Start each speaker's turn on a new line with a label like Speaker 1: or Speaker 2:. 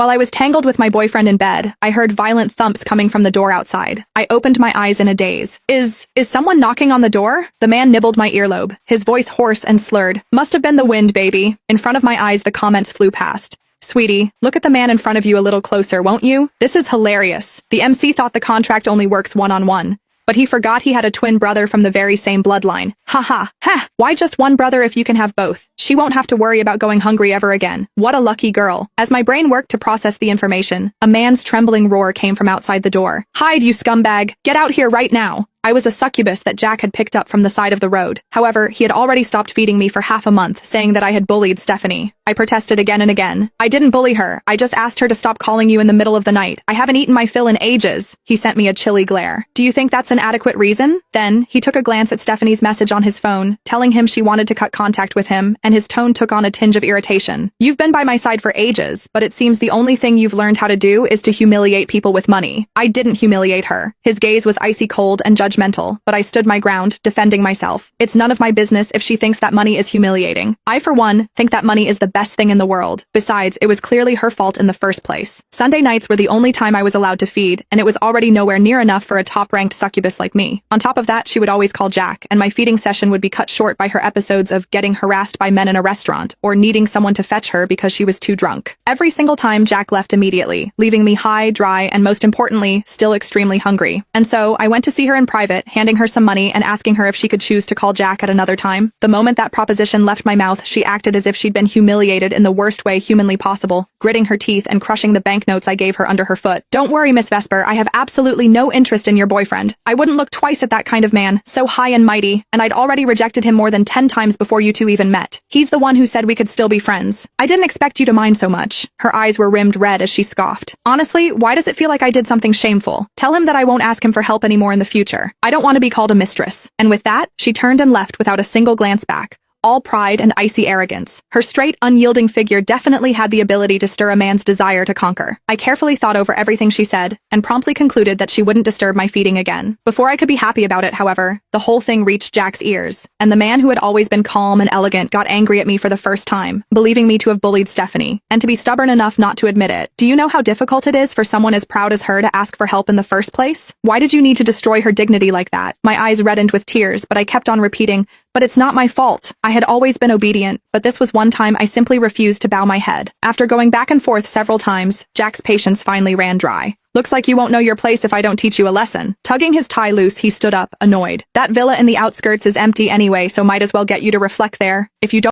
Speaker 1: While I was tangled with my boyfriend in bed, I heard violent thumps coming from the door outside. I opened my eyes in a daze. Is someone knocking on the door? The man nibbled my earlobe, his voice hoarse and slurred. Must have been the wind, baby. In front of my eyes, the comments flew past. Sweetie, look at the man in front of you a little closer, won't you? This is hilarious. The MC thought the contract only works one-on-one. But he forgot he had a twin brother from the very same bloodline. Ha ha, ha! Why just one brother if you can have both? She won't have to worry about going hungry ever again. What a lucky girl. As my brain worked to process the information, a man's trembling roar came from outside the door. Hide, you scumbag! Get out here right now! I was a succubus that Jack had picked up from the side of the road. However, he had already stopped feeding me for half a month, saying that I had bullied Stephanie. I protested again and again. I didn't bully her. I just asked her to stop calling you in the middle of the night. I haven't eaten my fill in ages. He sent me a chilly glare. Do you think that's an adequate reason? Then, he took a glance at Stephanie's message on his phone, telling him she wanted to cut contact with him, and his tone took on a tinge of irritation. You've been by my side for ages, but it seems the only thing you've learned how to do is to humiliate people with money. I didn't humiliate her. His gaze was icy cold and judgmental, but I stood my ground, defending myself. It's none of my business if she thinks that money is humiliating. I, for one, think that money is the best thing in the world. Besides, it was clearly her fault in the first place. Sunday nights were the only time I was allowed to feed, and it was already nowhere near enough for a top-ranked succubus like me. On top of that, she would always call Jack, and my feeding session would be cut short by her episodes of getting harassed by men in a restaurant, or needing someone to fetch her because she was too drunk. Every single time, Jack left immediately, leaving me high, dry, and most importantly, still extremely hungry. And so, I went to see her in private, handing her some money and asking her if she could choose to call Jack at another time. The moment that proposition left my mouth, she acted as if she'd been humiliated in the worst way humanly possible, gritting her teeth and crushing the banknotes I gave her under her foot. Don't worry, Miss Vesper, I have absolutely no interest in your boyfriend. I wouldn't look twice at that kind of man, so high and mighty, and I'd already rejected him more than 10 times before you two even met. He's the one who said we could still be friends. I didn't expect you to mind so much. Her eyes were rimmed red as she scoffed. Honestly, why does it feel like I did something shameful? Tell him that I won't ask him for help anymore in the future. I don't want to be called a mistress. And with that, she turned and left without a single glance back. All pride and icy arrogance. Her straight, unyielding figure definitely had the ability to stir a man's desire to conquer. I carefully thought over everything she said, and promptly concluded that she wouldn't disturb my feeding again. Before I could be happy about it, however, the whole thing reached Jack's ears, and the man who had always been calm and elegant got angry at me for the first time, believing me to have bullied Stephanie, and to be stubborn enough not to admit it. Do you know how difficult it is for someone as proud as her to ask for help in the first place? Why did you need to destroy her dignity like that? My eyes reddened with tears, but I kept on repeating, but it's not my fault. I had always been obedient, but this was one time I simply refused to bow my head. After going back and forth several times, Jack's patience finally ran dry. Looks like you won't know your place if I don't teach you a lesson. Tugging his tie loose, he stood up, annoyed. That villa in the outskirts is empty anyway, so might as well get you to reflect there. If you don't